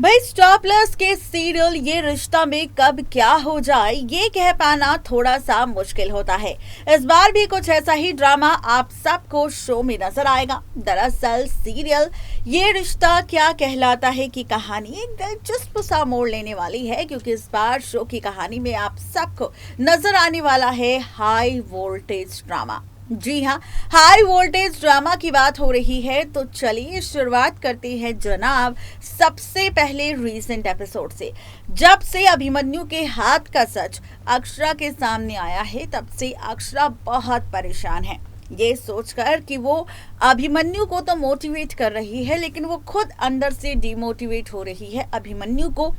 भाई star plus के serial ये रिश्ता में कब क्या हो जाए ये कह पाना थोड़ा सा मुश्किल होता है। इस बार भी कुछ ऐसा ही ड्रामा आप सबको शो में नजर आएगा। दरअसल सीरियल ये रिश्ता क्या कहलाता है की कहानी एक दिलचस्प सा मोड़ लेने वाली है, क्योंकि इस बार शो की कहानी में आप सबको नजर आने वाला है हाई वोल्टेज ड्रामा। जी हाँ, हाई वोल्टेज ड्रामा की बात हो रही है तो चलिए शुरुआत करते हैं जनाब सबसे पहले रीसेंट एपिसोड से। जब से अभिमन्यु के हाथ का सच अक्षरा के सामने आया है तब से अक्षरा बहुत परेशान है, ये सोचकर कि वो अभिमन्यु को तो मोटिवेट कर रही है लेकिन वो खुद अंदर से डिमोटिवेट हो रही है अभिमन्यु को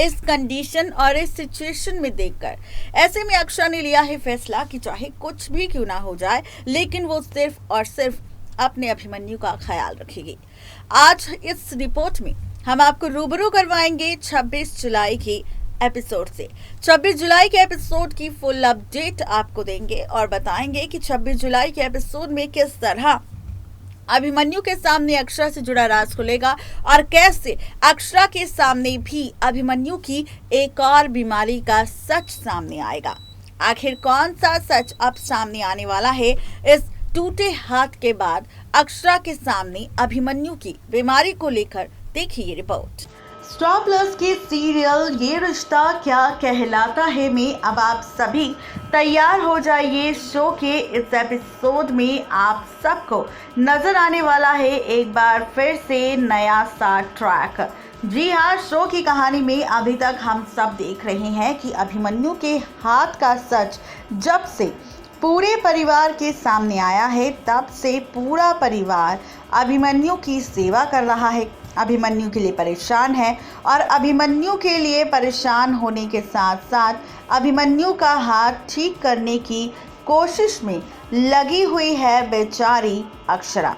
इस कंडीशन और इस सिचुएशन में देखकर। ऐसे में अक्षरा ने लिया है फैसला कि चाहे कुछ भी क्यों ना हो जाए लेकिन वो सिर्फ और सिर्फ अपने अभिमन्यु का ख्याल रखेगी। आज इस रिपोर्ट में हम आपको रूबरू करवाएंगे 26 जुलाई की एपिसोड से। 26 जुलाई के एपिसोड की फुल अपडेट आपको देंगे और बताएंगे कि 26 जुलाई के एपिसोड में किस तरह अभिमन्यु के सामने अक्षरा से जुड़ा राज खुलेगा और कैसे अक्षरा के सामने भी अभिमन्यु की एक और बीमारी का सच सामने आएगा। आखिर कौन सा सच अब सामने आने वाला है इस टूटे हाथ के बाद अक्षरा के सामने अभिमन्यु की बीमारी को लेकर, देखिए रिपोर्ट। स्टार प्लस के सीरियल ये रिश्ता क्या कहलाता है में अब आप सभी तैयार हो जाइए। शो के इस एपिसोड में आप सबको नजर आने वाला है एक बार फिर से नया सा ट्रैक। जी हाँ, शो की कहानी में अभी तक हम सब देख रहे हैं कि अभिमन्यु के हाथ का सच जब से पूरे परिवार के सामने आया है तब से पूरा परिवार अभिमन्यु की सेवा कर रहा है, अभिमन्यु के लिए परेशान है और अभिमन्यु के लिए परेशान होने के साथ साथ अभिमन्यु का हाथ ठीक करने की कोशिश में लगी हुई है बेचारी अक्षरा।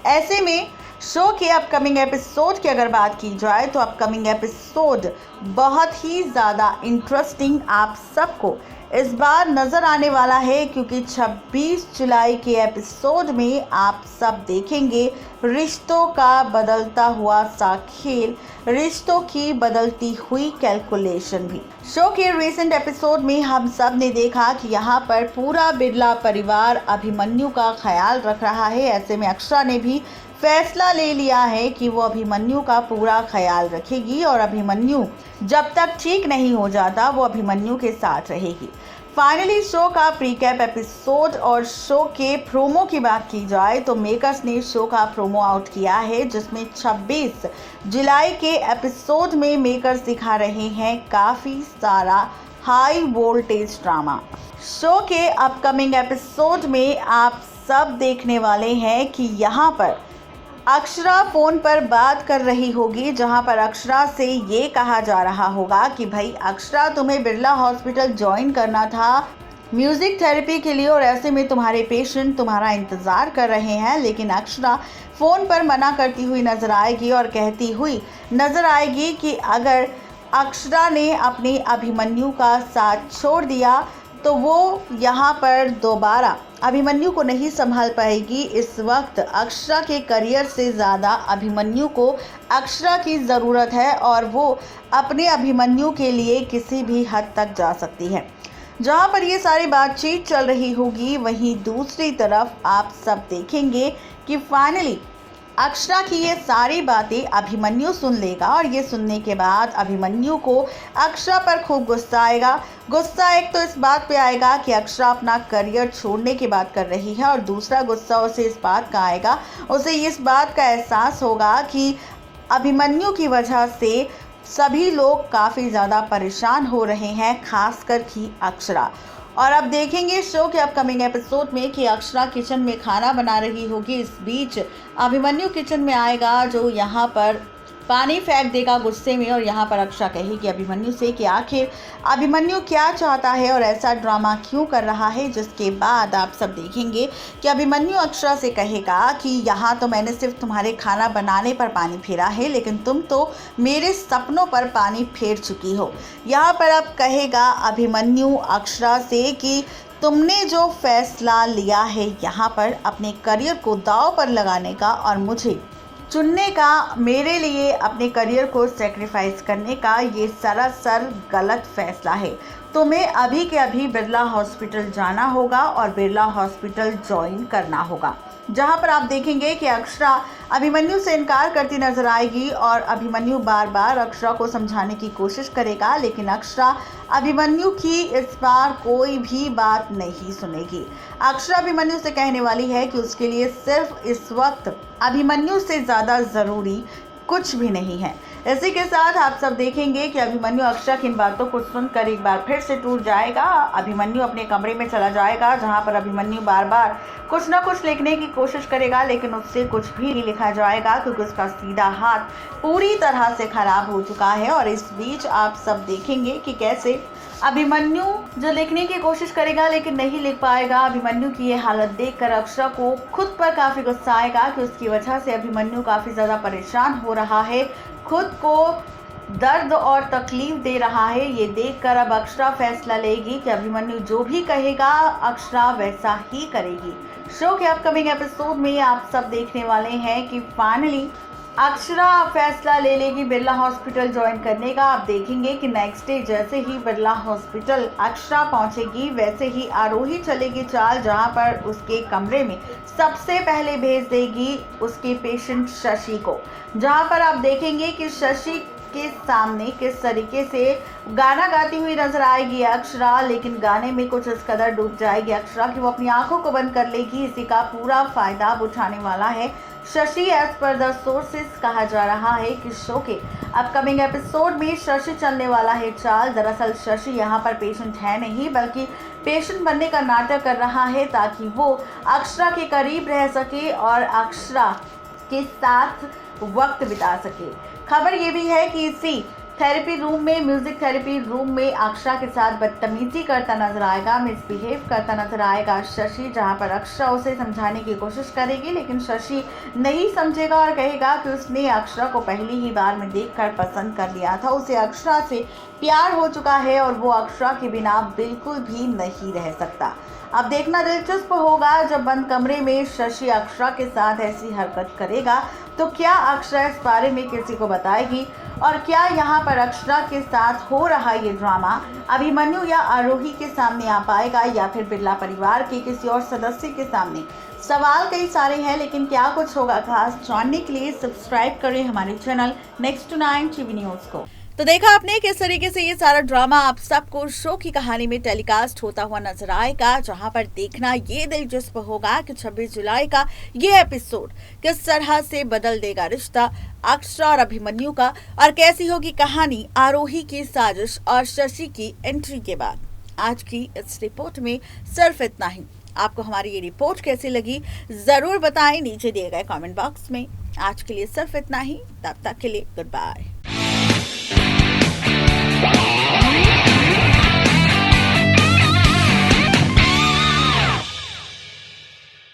ऐसे में शो के अपकमिंग एपिसोड की अगर बात की जाए तो अपकमिंग एपिसोड बहुत ही ज़्यादा इंटरेस्टिंग आप सबको इस बार नज़र आने वाला है, क्योंकि 26 जुलाई के एपिसोड में आप सब देखेंगे रिश्तों का बदलता हुआ सा खेल, रिश्तों की बदलती हुई कैलकुलेशन भी। शो के रिसेंट एपिसोड में हम सब ने देखा कि यहाँ पर पूरा बिरला परिवार अभिमन्यु का ख्याल रख रहा है। ऐसे में अक्षरा ने भी फैसला ले लिया है कि वो अभिमन्यु का पूरा ख्याल रखेगी और अभिमन्यु जब तक ठीक नहीं हो जाता वो अभिमन्यु के साथ रहेगी। फाइनली शो का प्रीकैप एपिसोड और शो के प्रोमो की बात की जाए तो मेकर्स ने शो का प्रोमो आउट किया है, जिसमें 26 जुलाई के एपिसोड में मेकर्स दिखा रहे हैं काफ़ी सारा हाई वोल्टेज ड्रामा। शो के अपकमिंग एपिसोड में आप सब देखने वाले हैं कि यहाँ पर अक्षरा फ़ोन पर बात कर रही होगी, जहां पर अक्षरा से ये कहा जा रहा होगा कि भाई अक्षरा, तुम्हें बिरला हॉस्पिटल ज्वाइन करना था म्यूज़िक थेरेपी के लिए और ऐसे में तुम्हारे पेशेंट तुम्हारा इंतज़ार कर रहे हैं। लेकिन अक्षरा फ़ोन पर मना करती हुई नज़र आएगी और कहती हुई नज़र आएगी कि अगर अक्षरा ने अपने अभिमन्यु का साथ छोड़ दिया तो वो यहाँ पर दोबारा अभिमन्यु को नहीं संभाल पाएगी। इस वक्त अक्षरा के करियर से ज़्यादा अभिमन्यु को अक्षरा की ज़रूरत है और वो अपने अभिमन्यु के लिए किसी भी हद तक जा सकती है। जहाँ पर ये सारी बातचीत चल रही होगी वहीं दूसरी तरफ आप सब देखेंगे कि फाइनली अक्षरा की ये सारी बातें अभिमन्यु सुन लेगा और ये सुनने के बाद अभिमन्यु को अक्षरा पर खूब गुस्सा आएगा। गुस्सा एक तो इस बात पे आएगा कि अक्षरा अपना करियर छोड़ने की बात कर रही है और दूसरा गुस्सा उसे इस बात का आएगा, उसे इस बात का एहसास होगा कि अभिमन्यु की वजह से सभी लोग काफ़ी ज़्यादा परेशान हो रहे हैं, खासकर कि अक्षरा। और अब देखेंगे शो के अपकमिंग एपिसोड में कि अक्षरा किचन में खाना बना रही होगी, इस बीच अभिमन्यु किचन में आएगा जो यहाँ पर पानी फेंक देगा गुस्से में और यहाँ पर अक्षरा कहेगी अभिमन्यु से कि आखिर अभिमन्यु क्या चाहता है और ऐसा ड्रामा क्यों कर रहा है। जिसके बाद आप सब देखेंगे कि अभिमन्यु अक्षरा से कहेगा कि यहाँ तो मैंने सिर्फ तुम्हारे खाना बनाने पर पानी फेरा है लेकिन तुम तो मेरे सपनों पर पानी फेर चुकी हो। यहाँ पर अब कहेगा अभिमन्यु अक्षरा से कि तुमने जो फैसला लिया है यहाँ पर अपने करियर को दांव पर लगाने का और मुझे चुनने का, मेरे लिए अपने करियर को सेक्रीफाइस करने का ये सरासर गलत फैसला है। तुम्हें अभी के अभी बिरला हॉस्पिटल जाना होगा और बिरला हॉस्पिटल ज्वाइन करना होगा। जहां पर आप देखेंगे कि अक्षरा अभिमन्यु से इनकार करती नजर आएगी और अभिमन्यु बार बार अक्षरा को समझाने की कोशिश करेगा, लेकिन अक्षरा अभिमन्यु की इस बार कोई भी बात नहीं सुनेगी। अक्षरा अभिमन्यु से कहने वाली है कि उसके लिए सिर्फ इस वक्त अभिमन्यु से ज़्यादा ज़रूरी कुछ भी नहीं है। इसी के साथ आप सब देखेंगे कि अभिमन्यु अक्षरा की इन बातों को सुनकर एक बार फिर से टूट जाएगा। अभिमन्यु अपने कमरे में चला जाएगा, जहां पर अभिमन्यु बार बार कुछ ना कुछ लिखने की कोशिश करेगा, लेकिन उससे कुछ भी नहीं लिखा जाएगा क्योंकि उसका सीधा हाथ पूरी तरह से खराब हो चुका है। और इस बीच आप सब देखेंगे कि कैसे अभिमन्यु जो लिखने की कोशिश करेगा लेकिन नहीं लिख पाएगा। अभिमन्यु की ये हालत देखकर अक्षरा को खुद पर काफ़ी गुस्सा आएगा कि उसकी वजह से अभिमन्यु काफ़ी ज़्यादा परेशान हो रहा है, खुद को दर्द और तकलीफ दे रहा है। ये देखकर अब अक्षरा फैसला लेगी कि अभिमन्यु जो भी कहेगा अक्षरा वैसा ही करेगी। शो के अपकमिंग एपिसोड में आप सब देखने वाले हैं कि फाइनली अक्षरा फैसला ले लेगी बिरला हॉस्पिटल ज्वाइन करने का। आप देखेंगे कि नेक्स्ट डे जैसे ही बिरला हॉस्पिटल अक्षरा पहुंचेगी वैसे ही आरोही चलेगी चाल, जहां पर उसके कमरे में सबसे पहले भेज देगी उसके पेशेंट शशि को। जहां पर आप देखेंगे कि शशि के सामने किस तरीके से गाना गाती हुई नजर आएगी अक्षरा, लेकिन गाने में कुछ इस कदर डूब जाएगी अक्षरा कि वो अपनी आंखों को बंद कर लेगी। इसी का पूरा फायदा उठाने वाला है Shashi. As per the sources कहा जा रहा है कि शो के अपकमिंग एपिसोड में शशि चलने वाला है चाल। दरअसल शशि यहाँ पर पेशेंट है नहीं, बल्कि पेशेंट बनने का नाटक कर रहा है ताकि वो अक्षरा के करीब रह सके और अक्षरा के साथ वक्त बिता सके। खबर ये भी है कि इसी थेरेपी रूम में, म्यूजिक थेरेपी रूम में अक्षरा के साथ बदतमीजी करता नजर आएगा, मिसबिहेव करता नजर आएगा शशि, जहां पर अक्षरा उसे समझाने की कोशिश करेगी लेकिन शशि नहीं समझेगा और कहेगा कि उसने अक्षरा को पहली ही बार में देखकर पसंद कर लिया था, उसे अक्षरा से प्यार हो चुका है और वो अक्षरा के बिना बिल्कुल भी नहीं रह सकता। अब देखना दिलचस्प होगा जब बंद कमरे में शशि अक्षरा के साथ ऐसी हरकत करेगा तो क्या अक्षरा इस बारे में किसी को बताएगी और क्या यहाँ पर अक्षरा के साथ हो रहा ये ड्रामा अभिमन्यु या आरोही के सामने आ पाएगा या फिर बिरला परिवार के किसी और सदस्य के सामने। सवाल कई सारे हैं, लेकिन क्या कुछ होगा खास जानने के लिए सब्सक्राइब करें हमारे channel next to 9 TV news को। तो देखा आपने किस तरीके से ये सारा ड्रामा आप सबको शो की कहानी में टेलीकास्ट होता हुआ नजर आएगा, जहां पर देखना ये दिलचस्प होगा कि 26 जुलाई का ये एपिसोड किस तरह से बदल देगा रिश्ता अक्षरा और अभिमन्यु का और कैसी होगी कहानी आरोही की साजिश और शशि की एंट्री के बाद। आज की इस रिपोर्ट में सिर्फ इतना ही। आपको हमारी ये रिपोर्ट कैसी लगी जरूर बताएं नीचे दिए गए कमेंट बॉक्स में। आज के लिए सिर्फ इतना ही, तब तक के लिए गुड बाय।